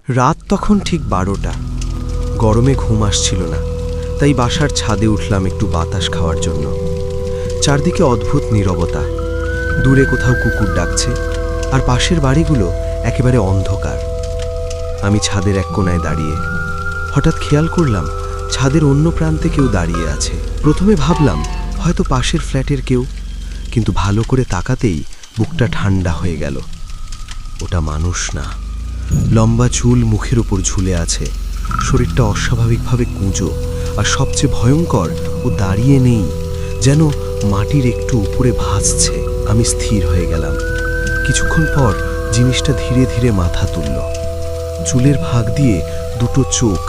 রাত তখন ঠিক 12টা। গরমে ঘুম আসছিল না, তাই বাসার ছাদে উঠলাম একটু বাতাস খাওয়ার জন্য। চারদিকে অদ্ভুত নীরবতা, দূরে কোথাও কুকুর ডাকছে, আর পাশের বাড়িগুলো একেবারে অন্ধকার। আমি ছাদের এক কোণায় দাঁড়িয়ে হঠাৎ খেয়াল করলাম ছাদের অন্য প্রান্তে কেউ দাঁড়িয়ে আছে। প্রথমে ভাবলাম হয়তো পাশের ফ্ল্যাটের কেউ, কিন্তু ভালো করে তাকাতেই বুকটা ঠান্ডা হয়ে গেল। ওটা মানুষ না, লম্বা চুল মুখের উপর ঝুলে আছে, শরীরটা অস্বাভাবিকভাবে কুঁজো, আর সবচেয়ে ভয়ঙ্কর, ও দাঁড়িয়ে নেই, যেন মাটির একটু উপরে ভাসছে। আমি স্থির হয়ে গেলাম। কিছুক্ষণ পর জিনিসটা ধীরে ধীরে মাথা তুলল। চুলের ভাগ দিয়ে দুটো চোখ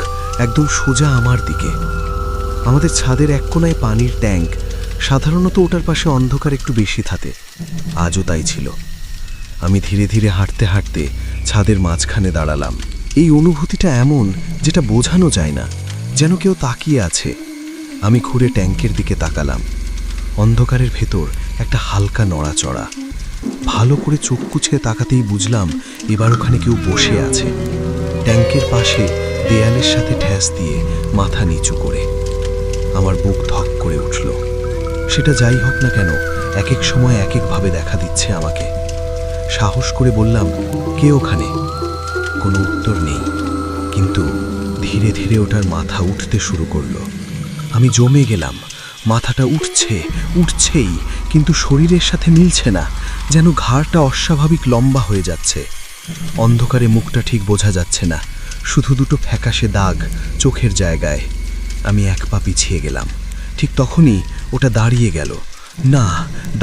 একদম সোজা আমার দিকে। আমাদের ছাদের এক কোণায় পানির ট্যাঙ্ক, সাধারণত ওটার পাশে অন্ধকার একটু বেশি থাকে, আজও তাই ছিল। আমি ধীরে ধীরে হাঁটতে হাঁটতে ছাদের মাঝখানে দাঁড়ালাম। এই অনুভূতিটা এমন যেটা বোঝানো যায় না, যেন কেউ তাকিয়ে আছে। আমি ঘুরে ট্যাঙ্কের দিকে তাকালাম। অন্ধকারের ভেতর একটা হালকা নড়াচড়া। ভালো করে চোখ কুঁচকে তাকাতেই বুঝলাম এবার ওখানে কেউ বসে আছে, ট্যাঙ্কের পাশে দেয়ালের সাথে ঠ্যাস দিয়ে মাথা নিচু করে। আমার বুক ধক করে উঠল। সেটা যাই হোক না কেন, এক এক সময় এক একভাবে দেখা দিচ্ছে আমাকে। সাহস করে বললাম, কে ওখানে? কোনো উত্তর নেই, কিন্তু ধীরে ধীরে ওটার মাথা উঠতে শুরু করলো। আমি জমে গেলাম। মাথাটা উঠছেই, কিন্তু শরীরের সাথে মিলছে না, যেন ঘাড়টা অস্বাভাবিক লম্বা হয়ে যাচ্ছে। অন্ধকারে মুখটা ঠিক বোঝা যাচ্ছে না, শুধু দুটো ফ্যাকাশে দাগ চোখের জায়গায়। আমি এক পা পিছিয়ে গেলাম। ঠিক তখনই ওটা দাঁড়িয়ে গেল। না,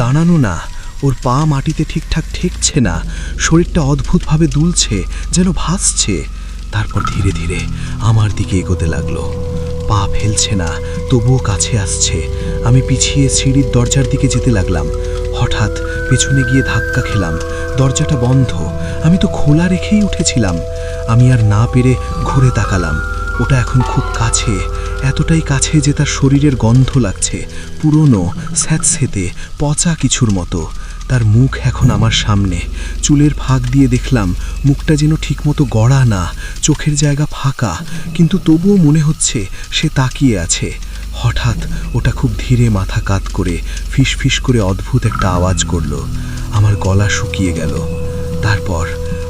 দাঁড়ানো না, ওর পা মাটিতে ঠিকঠাক ঠেকছে না, শরীরটা অদ্ভুতভাবে দুলছে, যেন ভাসছে। তারপর ধীরে ধীরে আমার দিকে এগোতে লাগলো। পা ফেলছে না, তবুও কাছে আসছে। আমি পিছিয়ে সিঁড়ির দরজার দিকে যেতে লাগলাম। হঠাৎ পেছনে গিয়ে ধাক্কা খেলাম। দরজাটা বন্ধ। আমি তো খোলা রেখেই উঠেছিলাম। আমি আর না পেরে ঘুরে তাকালাম। ওটা এখন খুব কাছে, এতটাই কাছে যে তার শরীরের গন্ধ লাগছে, পুরনো, স্যাঁতসেঁতে, পচা কিছুর মতো। তার মুখ এখন আমার সামনে। চুলের ফাঁক দিয়ে দেখলাম মুখটা যেন ঠিকমতো গড়া না, চোখের জায়গা ফাঁকা, কিন্তু তবুও মনে হচ্ছে সে তাকিয়ে আছে। হঠাৎ ওটা খুব ধীরে মাথা কাত করে ফিসফিস করে অদ্ভুত একটা আওয়াজ করলো। আমার গলা শুকিয়ে গেল। তারপর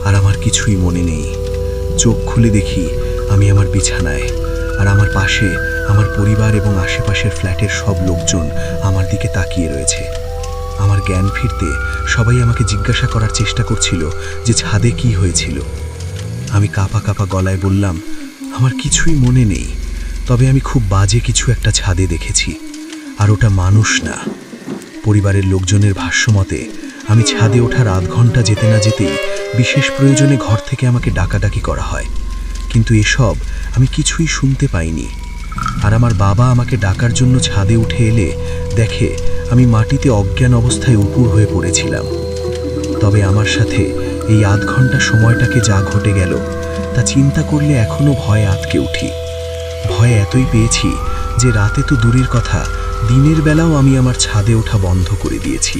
আর আমার কিছুই মনে নেই। চোখ খুলে দেখি আমি আমার বিছানায়, আর আমার পাশে আমার পরিবার এবং আশেপাশের ফ্ল্যাটের সব লোকজন আমার দিকে তাকিয়ে রয়েছে। আমার জ্ঞান ফিরতে সবাই আমাকে জিজ্ঞাসা করার চেষ্টা করছিল যে ছাদে কি হয়েছিল। আমি কাঁপা কাঁপা গলায় বললাম, আমার কিছুই মনে নেই, তবে আমি খুব বাজে কিছু একটা ছাদে দেখেছি, আর ওটা মানুষ না। পরিবারের লোকজনের ভাষ্যমতে আমি ছাদে ওঠার আধ ঘন্টা যেতে না যেতেই বিশেষ প্রয়োজনে ঘর থেকে আমাকে ডাকাডাকি করা হয়, কিন্তু এসব আমি কিছুই শুনতে পাইনি। আর আমার বাবা আমাকে ডাকার জন্য ছাদে উঠে এলে দেখে আমি মাটিতে অজ্ঞান অবস্থায় উপুড় হয়ে পড়েছিলাম। তবে আমার সাথে এই আধ ঘন্টা সময়টাকে যা ঘটে গেল তা চিন্তা করলে এখনো ভয়ে আটকে উঠি। ভয় এতই পেয়েছি যে রাতে তো দূরের কথা, দিনের বেলাও আমি আমার ছাদে ওঠা বন্ধ করে দিয়েছি।